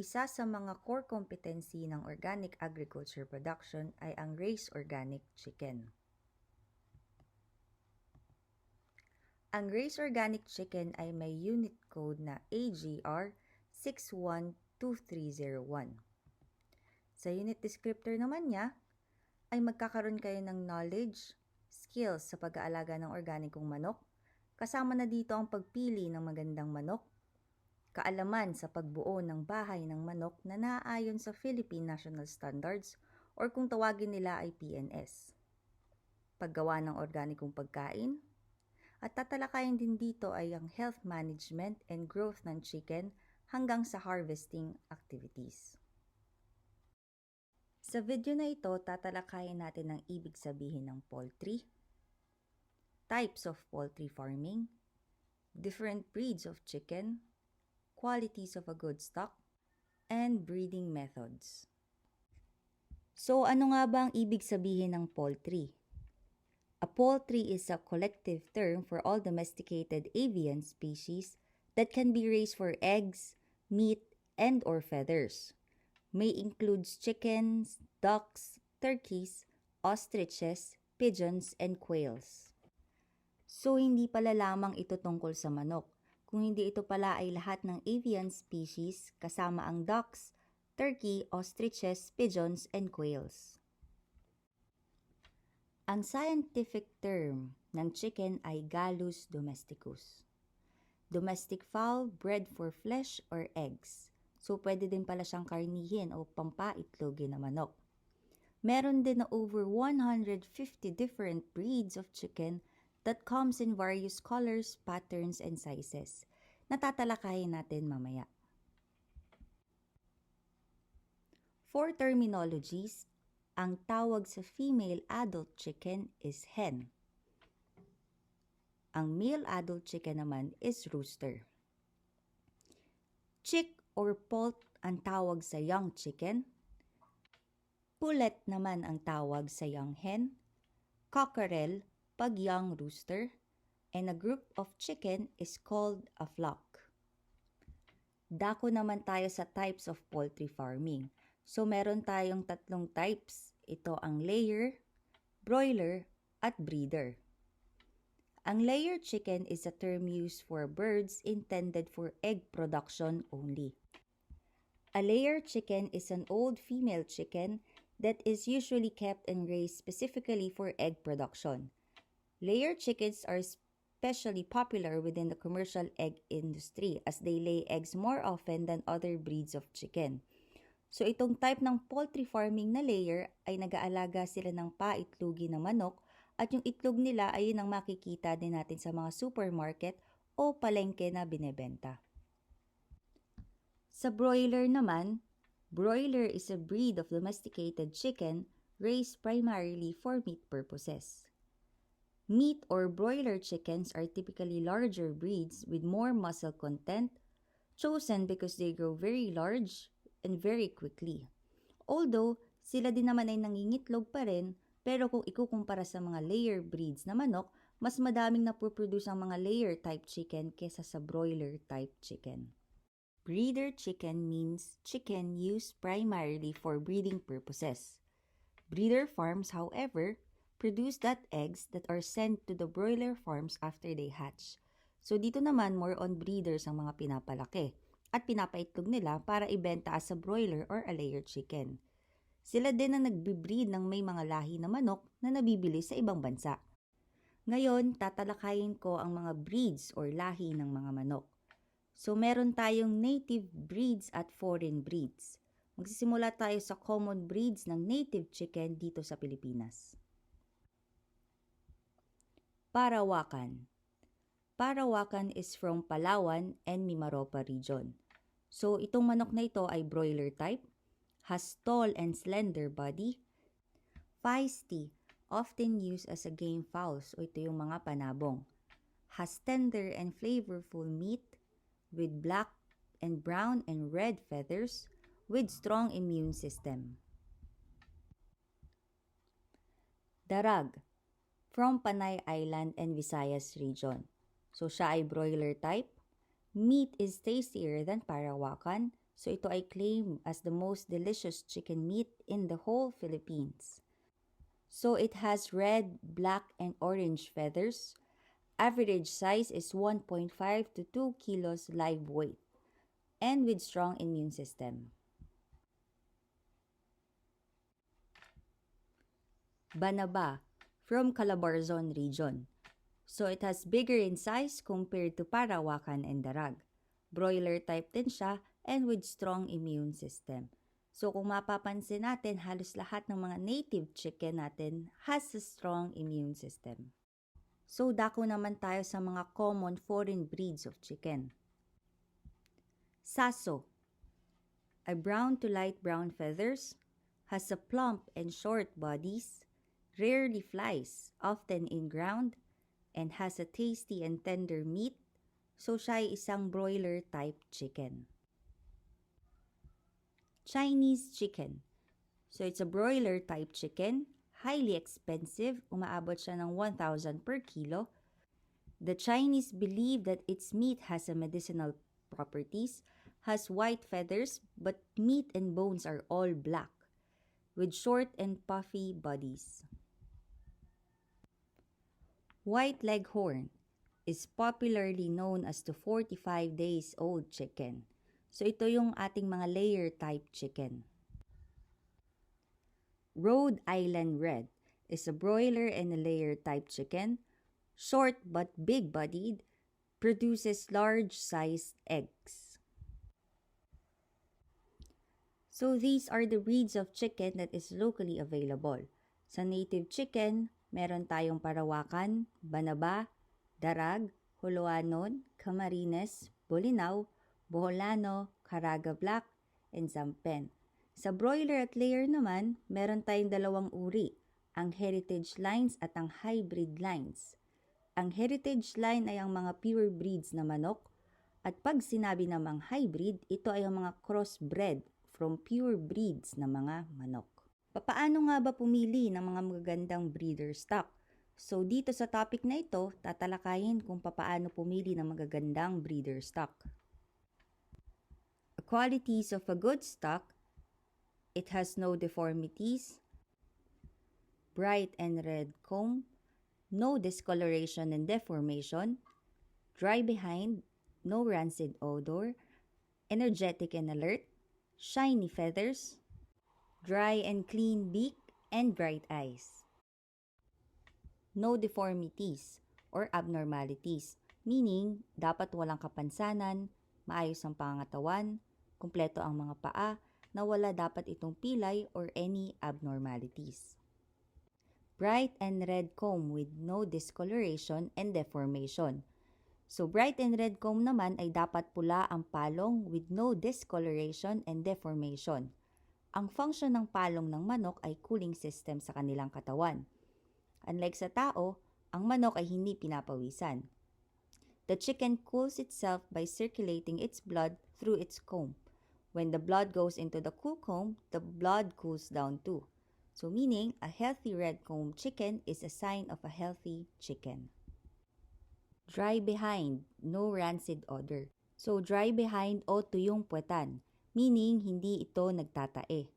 Isa sa mga core competency ng organic agriculture production ay ang raised organic chicken. Ang raised organic chicken ay may unit code na AGR 612301. Sa unit descriptor naman niya, ay magkakaroon kayo ng knowledge, skills sa pag-aalaga ng organikong manok, kasama na dito ang pagpili ng magandang manok, kaalaman sa pagbuo ng bahay ng manok na naaayon sa Philippine National Standards or kung tawagin nila ay PNS, paggawa ng organikong pagkain, at tatalakayin din dito ay ang health management and growth ng chicken hanggang sa harvesting activities. Sa video na ito, tatalakayin natin ang ibig sabihin ng poultry, types of poultry farming, different breeds of chicken, qualities of a good stock, and breeding methods. So ano nga ba ang ibig sabihin ng poultry? A poultry is a collective term for all domesticated avian species that can be raised for eggs, meat, and or feathers. May includes chickens, ducks, turkeys, ostriches, pigeons, and quails. So hindi pala lamang ito tungkol sa manok, kung hindi ito pala ay lahat ng avian species kasama ang ducks, turkey, ostriches, pigeons, and quails. Ang scientific term ng chicken ay Gallus domesticus. Domestic fowl bred for flesh or eggs. So pwede din pala siyang karnihin o pampaitlogin na manok. Meron din na over 150 different breeds of chicken that comes in various colors, patterns, and sizes. Natatalakayin natin mamaya. For terminologies, ang tawag sa female adult chicken is hen. Ang male adult chicken naman is rooster. Chick or poult ang tawag sa young chicken. Pullet naman ang tawag sa young hen. Cockerel pag young rooster, and a group of chicken is called a flock. Dako naman tayo sa types of poultry farming. So meron tayong tatlong types. Ito ang layer, broiler, at breeder. Ang layer chicken is a term used for birds intended for egg production only. A layer chicken is an old female chicken that is usually kept and raised specifically for egg production. Layer chickens are especially popular within the commercial egg industry as they lay eggs more often than other breeds of chicken. So itong type ng poultry farming na layer ay nag-aalaga sila ng paitlugi na manok at yung itlog nila ay yun ang makikita din natin sa mga supermarket o palengke na binebenta. Sa broiler naman, broiler is a breed of domesticated chicken raised primarily for meat purposes. Meat or broiler chickens are typically larger breeds with more muscle content, chosen because they grow very large and very quickly. Although, sila din naman ay nangingitlog pa rin, pero kung ikukumpara sa mga layer breeds na manok, mas madaming napoproduce ang mga layer type chicken kesa sa broiler type chicken. Breeder chicken means chicken used primarily for breeding purposes. Breeder farms, however, produce that eggs that are sent to the broiler farms after they hatch. So dito naman more on breeders ang mga pinapalaki at pinapaitlog nila para ibenta as a broiler or a layer chicken. Sila din ang nagbe-breed ng may mga lahi na manok na nabibili sa ibang bansa. Ngayon, tatalakayin ko ang mga breeds or lahi ng mga manok. So meron tayong native breeds at foreign breeds. Magsisimula tayo sa common breeds ng native chicken dito sa Pilipinas. Parawakan. Parawakan is from Palawan and Mimaropa region. So itong manok na ito ay broiler type, has tall and slender body, feisty, often used as a game fowl, so ito yung mga panabong, has tender and flavorful meat with black and brown and red feathers with strong immune system. Darag, from Panay Island and Visayas region. So siya ay broiler type, Meat is tastier than Parawakan, so ito ay claimed as the most delicious chicken meat in the whole Philippines. So it has red, black, and orange feathers. Average size is 1.5 to 2 kilos live weight, and with strong immune system. Banaba, from Calabarzon region. So it has bigger in size compared to Parawakan and Darag. Broiler type din siya and with strong immune system. So kung mapapansin natin, halos lahat ng mga native chicken natin has a strong immune system. So dako naman tayo sa mga common foreign breeds of chicken. Saso, a brown to light brown feathers, has a plump and short bodies, rarely flies, often in ground, and has a tasty and tender meat, so siya ay isang broiler type chicken. Chinese chicken. So it's a broiler type chicken, highly expensive, umaabot siya ng 1,000 per kilo. The Chinese believe that its meat has a medicinal properties, has white feathers, but meat and bones are all black, with short and puffy bodies. White Leghorn is popularly known as the 45 days old chicken. So ito yung ating mga layer type chicken. Rhode Island Red is a broiler and a layer type chicken, short but big-bodied, produces large-sized eggs. So these are the breeds of chicken that is locally available. Sa native chicken, meron tayong Parawakan, Banaba, Darag, Huluanon, Camarines, Bolinao, Boholano, Caraga Black, and Zampen. Sa broiler at layer naman, meron tayong dalawang uri, ang heritage lines at ang hybrid lines. Ang heritage line ay ang mga pure breeds na manok, at pag sinabi namang hybrid, ito ay ang mga crossbred from pure breeds na mga manok. Papaano nga ba pumili ng mga magagandang breeder stock? So dito sa topic na ito, tatalakayin kung papaano pumili ng magagandang breeder stock. The qualities of a good stock: it has no deformities, bright and red comb, no discoloration and deformation, dry behind, no rancid odor, energetic and alert, shiny feathers, dry and clean beak, and bright eyes. No deformities or abnormalities, meaning dapat walang kapansanan, maayos ang pangangatawan, kumpleto ang mga paa, na wala dapat itong pilay or any abnormalities. Bright and red comb with no discoloration and deformation. So bright and red comb naman ay dapat pula ang palong with no discoloration and deformation. Ang function ng palong ng manok ay cooling system sa kanilang katawan. Unlike sa tao, ang manok ay hindi pinapawisan. The chicken cools itself by circulating its blood through its comb. When the blood goes into the cool comb, the blood cools down too. So meaning, a healthy red comb chicken is a sign of a healthy chicken. Dry behind, no rancid odor. So dry behind o tuyong puwetan, meaning hindi ito nagtatae.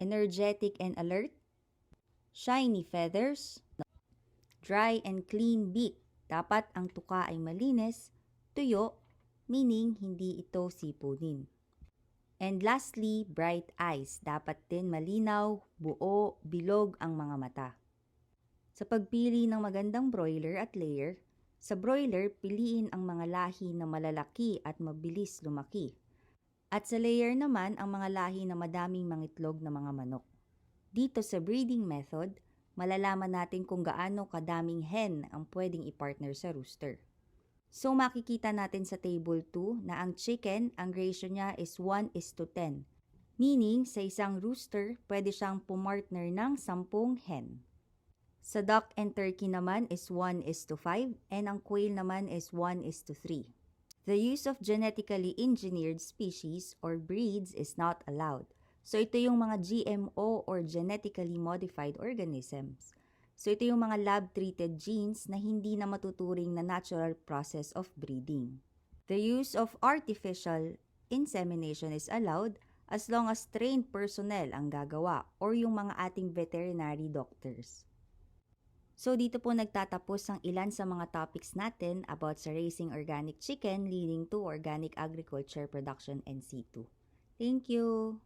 Energetic and alert, shiny feathers, dry and clean beak. Dapat ang tuka ay malinis, tuyo, meaning hindi ito sipunin. And lastly, bright eyes. Dapat din malinaw, buo, bilog ang mga mata. Sa pagpili ng magandang broiler at layer, sa broiler, piliin ang mga lahi na malalaki at mabilis lumaki. At sa layer naman, ang mga lahi na madaming mangitlog na mga manok. Dito sa breeding method, malalaman natin kung gaano kadaming hen ang pwedeng i-partner sa rooster. So makikita natin sa table 2 na ang chicken, ang ratio niya is 1:10. Meaning, sa isang rooster, pwede siyang pumartner ng 10 hen. Sa duck and turkey naman is 1:5 and ang quail naman is 1:3. The use of genetically engineered species or breeds is not allowed. So ito yung mga GMO or genetically modified organisms. So ito yung mga lab-treated genes na hindi na matuturing na natural process of breeding. The use of artificial insemination is allowed as long as trained personnel ang gagawa or yung mga ating veterinary doctors. So dito po nagtatapos ang ilan sa mga topics natin about sa raising organic chicken leading to organic agriculture production and situ. Thank you!